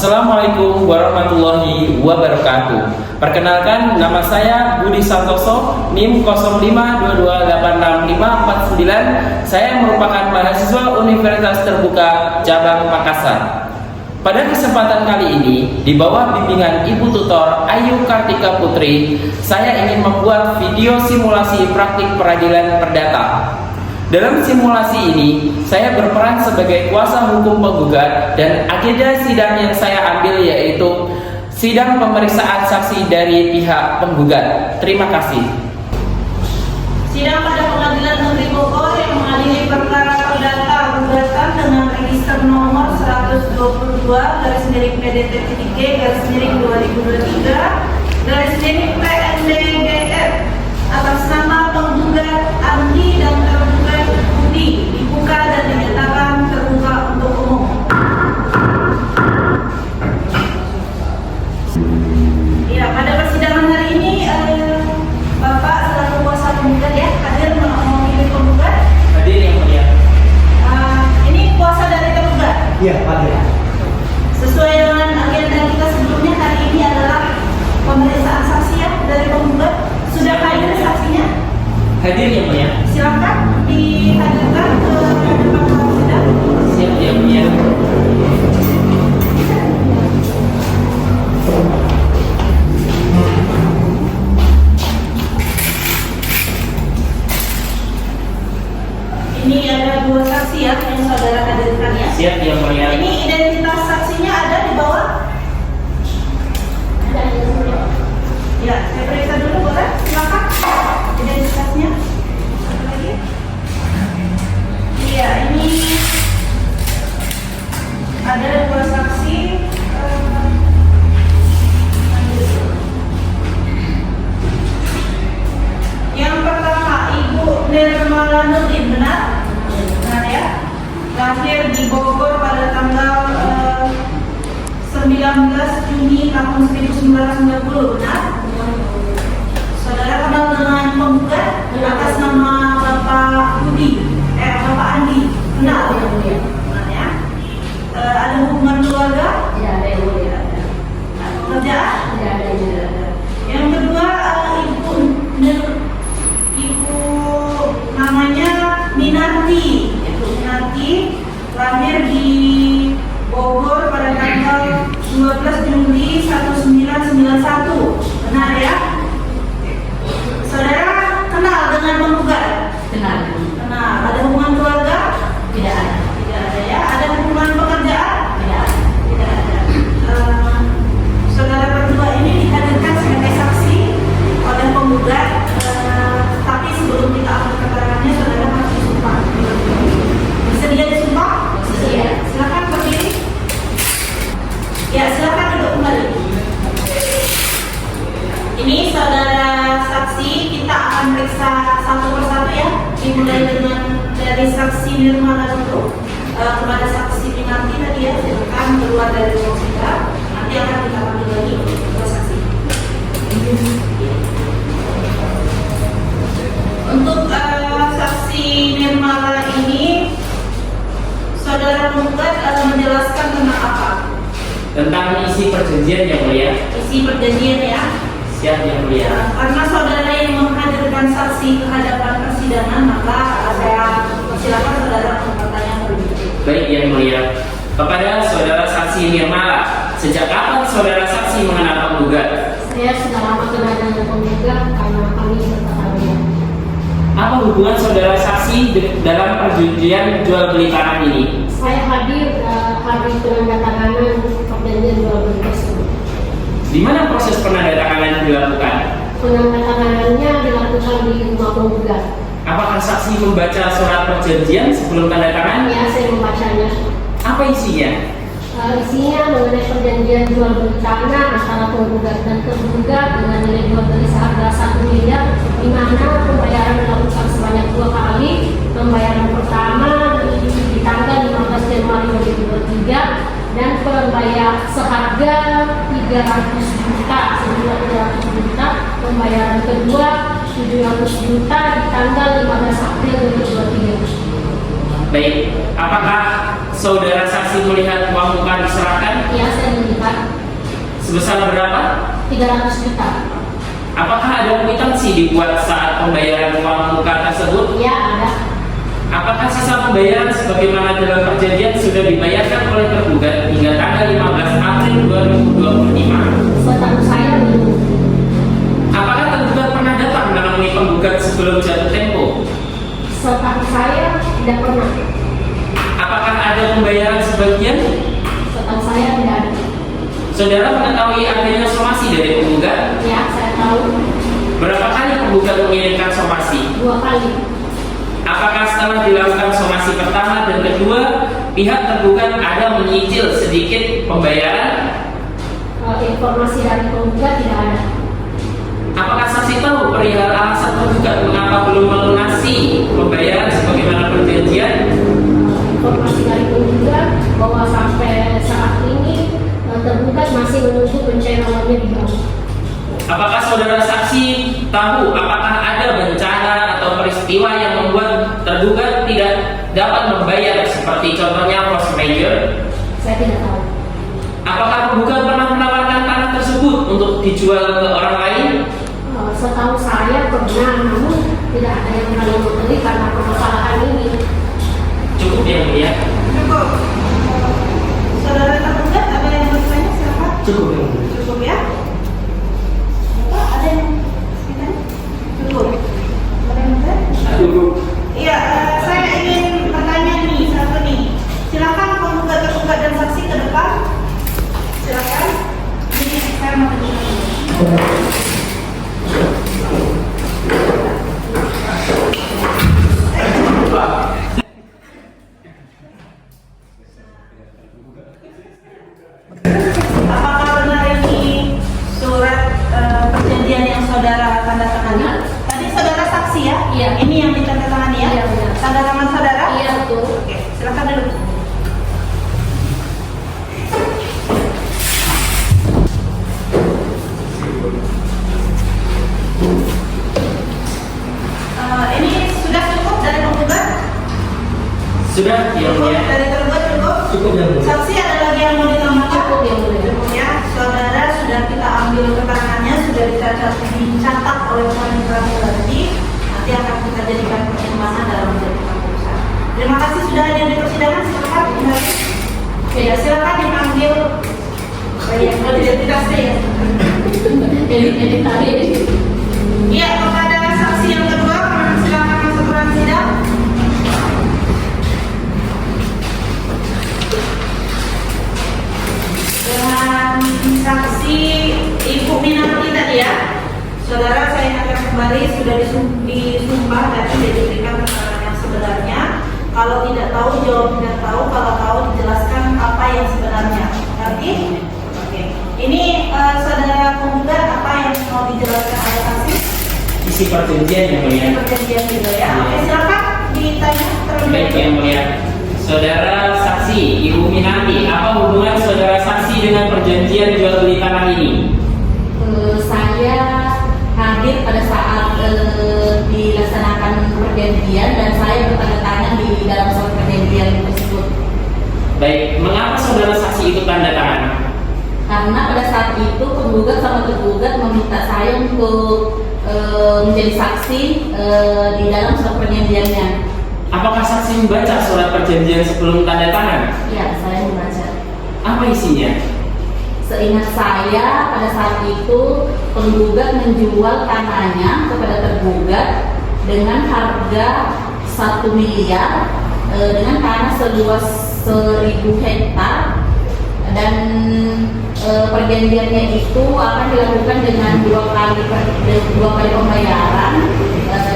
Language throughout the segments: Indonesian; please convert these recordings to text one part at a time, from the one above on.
Assalamualaikum warahmatullahi wabarakatuh. Perkenalkan, nama saya Budi Santoso, NIM 0522865549. Saya merupakan mahasiswa Universitas Terbuka Cabang Makassar. Pada kesempatan kali ini, di bawah bimbingan Ibu Tutor Ayu Kartika Putri, saya ingin membuat video simulasi praktik peradilan perdata. Dalam simulasi ini, saya berperan sebagai kuasa hukum penggugat dan agenda sidang yang saya ambil yaitu sidang pemeriksaan saksi dari pihak penggugat. Terima kasih. Sidang pada Pengadilan Negeri Bogor yang mengadili perkara perdata gugatan dengan register nomor 122/2023/PNDGF atas nama penggugat Andi dan tergugat Budi dibuka dan dinyatakan terbuka untuk umum. Ya, pada persidangan hari ini Bapak selaku kuasa penggugat ya hadir mewakili penggugat. Hadir yang mulia. Ini kuasa dari tergugat. Iya, hadir. Sesuai dengan agenda kita sebelumnya, hari ini adalah pemeriksaan saksi ya dari penggugat. Sudah hadir saksinya? Hadir yang mulia. Silakan dihadirkan ke depan ruang sidang. Siap yang mulia. Ini ada dua saksi ya yang saudara hadirkan ya. Siap yang mulia. Ini identitas saksinya ada di bawah. Ya, saya periksa dulu boleh? Silakan. Identitasnya. Satu lagi. Iya, ini ada dua saksi. Yang pertama, Ibu Nirmala Nurdin, benar? Benar ya? Lahir di Bogor pada tanggal 19 Juni tahun 1990, benar? Saudara kenal dengan penggugat atas nama Bapak Budi, Bapak Andi, kenal? Benar ya? Ada hubungan keluarga? Tidak ada yang mulia. Pekerjaan? Tidak ada yang mulia. Yang kedua, Ibu namanya Minarti. Ibu Minarti lahir di Bogor pada tanggal 12 Juli 1991. Benar ya? Saudara kenal dengan penggugat? Kenal. Kenal. Ada hubungan keluarga? Tidak ada. Tidak ada ya. Ada hubungan pekerjaan? Tidak ada. Tidak ada. Saudara berdua ini dihadirkan sebagai saksi oleh penggugat, tapi sebelum kita ambil keterangannya, saudara harus disumpah. Bersedia disumpah? Bersedia. Silakan berdiri. Ya, silakan duduk kembali. Ini saudara saksi, kita akan periksa satu persatu ya. Dimulai dengan dari saksi Nirmala dulu. Kepada saksi Minarti tadi ya, silakan keluar dari ruang sidang. Nanti akan kita panggil lagi untuk saksi. Untuk saksi Nirmala ini, saudara penggugat menjelaskan tentang apa? Tentang isi perjanjian yang mulia. Isi perjanjian ya. Siap yang mulia. Ya, karena saudara yang menghadirkan saksi ke hadapan persidangan, maka saya silakan saudara untuk bertanya terlebih dahulu. Baik yang mulia. Kepada saudara saksi Nirmala, sejak kapan saudara saksi mengenal penggugat? Saya sudah lama kenal dengan penggugat karena kami bertetangga. Apa hubungan saudara saksi dalam perjanjian jual beli tanah ini? Saya hadir penandatanganan perjanjian jual beli tersebut. Di mana proses penandatanganan dilakukan? Penandatanganannya dilakukan di rumah penggugat. Apakah saksi membaca surat perjanjian sebelum tanda tangan? Ya, saya membacanya. Apa isinya? Isinya mengenai perjanjian jual beli tanah antara penggugat dan tergugat dengan nilai jual beli seharga 1 miliar, di mana pembayaran dilakukan sebanyak 2 kali. Pembayaran pertama di tanggal 15 Januari 2023 dan pembayar seharga 300 juta, senilai 300 juta. Pembayaran kedua 700 juta di tanggal 15 April 2023. Baik, apakah saudara saksi melihat uang muka diserahkan? Ya, saya melihat Sebesar berapa? 300 juta. Apakah ada kwitansi dibuat saat pembayaran uang muka tersebut? Ya, ada. Apakah sisa pembayaran sebagaimana dalam perjanjian sudah dibayarkan oleh tergugat hingga tanggal 15 April 2025? Setahu saya belum. Apakah tergugat pernah datang menemui penggugat sebelum jatuh tempo? Setahu saya tidak pernah. Apakah ada pembayaran sebagian? Setahu saya tidak ada. Saudara mengetahui adanya somasi dari penggugat? Ya, saya tahu. Berapa kali penggugat mengirimkan somasi? 2 kali. Apakah setelah dilakukan somasi pertama dan kedua, pihak tergugat ada menyicil sedikit pembayaran? Informasi dari penggugat tidak ada. Apakah saksi tahu perihal alasan tergugat mengapa belum melunasi pembayaran sebagaimana perjanjian? Informasi dari penggugat bahwa sampai saat ini tergugat masih menunggu pencairannya di bawah. Apakah saudara saksi tahu apakah ada bencana atau peristiwa yang membuat tergugat tidak dapat membayar seperti contohnya force majeure? Saya tidak tahu. Apakah penggugat pernah menawarkan tanah tersebut untuk dijual ke orang lain? Setahu saya pernah, namun tidak ada yang pernah membeli karena permasalahan ini. Cukup yang mulia. Cukup. Saudara tergugat ada yang bertanya, silakan. Cukup yang mulia. Cukup ya. Bapak ada yang bertanya? Cukup. Ada yang bertanya? Cukup. Iya, saya ingin bertanya nih, satu nih. Silakan penggugat tergugat dan saksi ke depan. Silakan. Ini saya mau tanya. Apakah benar ini surat perjanjian yang saudara tanda tangani? Tadi saudara saksi ya? Iya. Ini yang ditandatangani ya? Iya, benar. Tanda tangan saudara? Iya, betul. Oke, silakan duduk. Ini sudah cukup dari penggugat? Sudah yang Cukup mulia. dari tergugat cukup? Cukup yang mulia. Saksi ada lagi yang mau ditambahkan? Cukup yang mulia. Cukup ya, saudara sudah kita ambil keterangannya, sudah dicatat oleh panitera tadi. Nanti akan kita jadikan pertimbangan dalam menjadikan keputusan. Terima kasih sudah hadir di persidangan. Silakan kembali. Ya, silakan dipanggil. Baik, identitasnya ya. Edit tadi. Iya, kepada saksi yang kedua, kami silakan masuk ruang sidang. Dengan saksi Ibu Minarti tadi ya, saudara saya ingatkan kembali sudah disumpah dan tidak diberikan keterangan yang sebenarnya. Kalau tidak tahu jawab tidak tahu, kalau tahu dijelaskan apa yang sebenarnya. Ngerti? Oke. Ini saudara penggugat apa yang mau dijelaskan oleh saksi? Isi perjanjian yang mulia. Ini perjanjian juga ya. Oke, silakan ditanya terlebih Baik dahulu. yang mulia. Saudara saksi Ibu Minarti, apa hubungan saudara saksi dengan perjanjian jual beli tanah ini? Saya hadir pada saat dilaksanakan perjanjian dan saya bertanda tangan di dalam surat perjanjian tersebut. Baik, mengapa saudara saksi ikut tanda tangan? Karena pada saat itu penggugat sama tergugat meminta saya untuk menjadi saksi di dalam surat perjanjiannya. Apakah saksi membaca surat perjanjian sebelum tanda tangan? Ya, saya membaca. Apa isinya? Seingat saya pada saat itu penggugat menjual tanahnya kepada tergugat dengan harga 1 miliar dengan tanah seluas 1.000 hektar dan perjanjiannya itu akan dilakukan dengan dua kali pembayaran,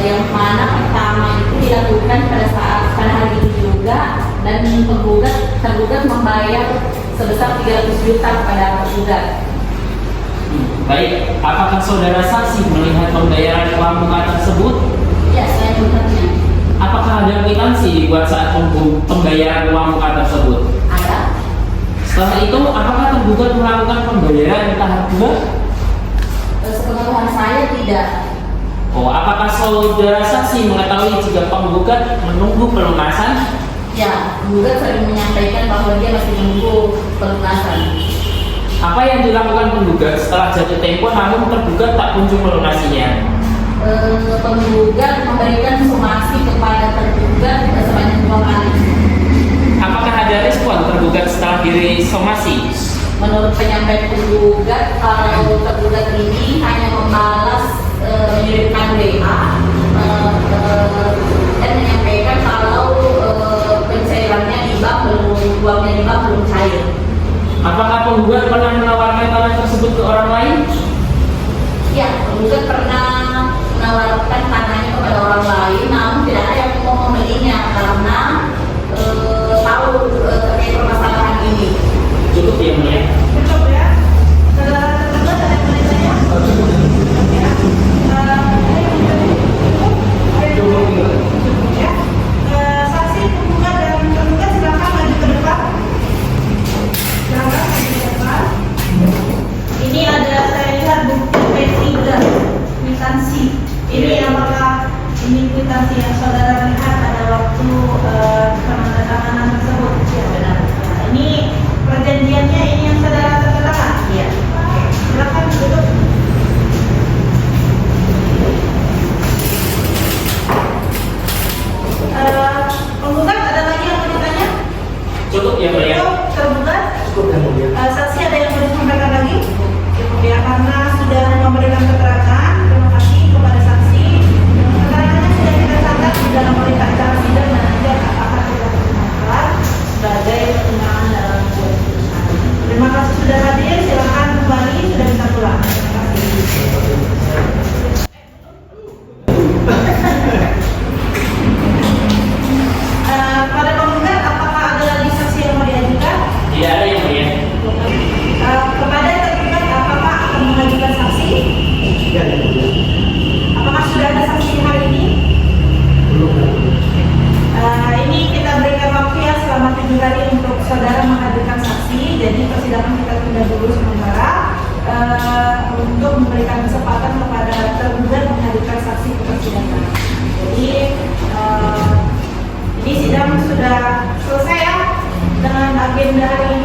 yang mana pertama itu dilakukan pada hari itu juga dan tergugat membayar sebesar 300 juta kepada tergugat. Baik, apakah saudara saksi melihat pembayaran uang muka tersebut? Ya, saya melihatnya. Apakah ada kwitansi dibuat saat pembayaran uang muka tersebut? Ada. Setelah itu, apakah tergugat melakukan pembayaran di tahap 2? Sepengetahuan saya tidak. Oh, apakah saudara saksi mengetahui jika penggugat menunggu pelunasan? Ya, penggugat sering menyampaikan bahwa dia masih menunggu pelunasan. Apa Apa yang dilakukan penggugat setelah jatuh tempo namun tergugat tak kunjung melunasinya? Penggugat memberikan somasi kepada tergugat sebanyak 2 kali. Apakah ada respon tergugat setelah diri somasi? Menurut penyampaian penggugat, kalau tergugat ini hanya membalas mengirimkan WA dan menyampaikan kalau pencairannya di bank uangnya di bank belum cair. Apakah penggugat pernah menawarkan tanah tersebut ke orang lain? Ya, penggugat pernah menawarkan tanahnya kepada orang lain, namun tidak ada yang mau membelinya karena tahu terkait permasalahan ini. Cukup ya Mulia. Cukup ya. Saudara tergugat ada yang mau ditanya? Ya. Cukup ya. Saksi, penggugat dan tergugat silakan maju ke depan. Silakan maju ke depan. Ini ada saya lihat buku P3 kwitansi. Ini apakah ini kwitansi yang saudara lihat pada waktu penandatanganan tersebut? Ya benar. Nah, ini perjanjiannya ini yang saudara tertangani? Iya. Oke, silakan duduk. Penggugat ada lagi yang mau ditanya? Cukup ya Mulia. Cukup, tergugat? Cukup ya Mulia. Saksi ada yang mau disampaikan lagi? Cukup ya, karena sudah memberikan keterangan. Terima kasih kepada saksi. Keterangannya sudah kita catat di dalam berita acara sidang dan nanti akan kita pertimbangkan sebagai pertimbangan dalam sebuah putusan. Terima kasih sudah hadir. Silakan kembali, sudah bisa pulang. Terima kasih. Pada penggugat, apakah ada lagi saksi yang mau diajukan? Tidak ada yang Mulia. Kepada tergugat, apakah akan mengajukan saksi? Apakah sudah ada saksi hari ini? Ini kita berikan waktu ya selama 7 hari untuk saudara menghadirkan saksi. Jadi persidangan kita tunda dulu sementara untuk memberikan kesempatan kepada tergugat menghadirkan saksi ke persidangan. Jadi ini sidang sudah selesai ya dengan agenda hari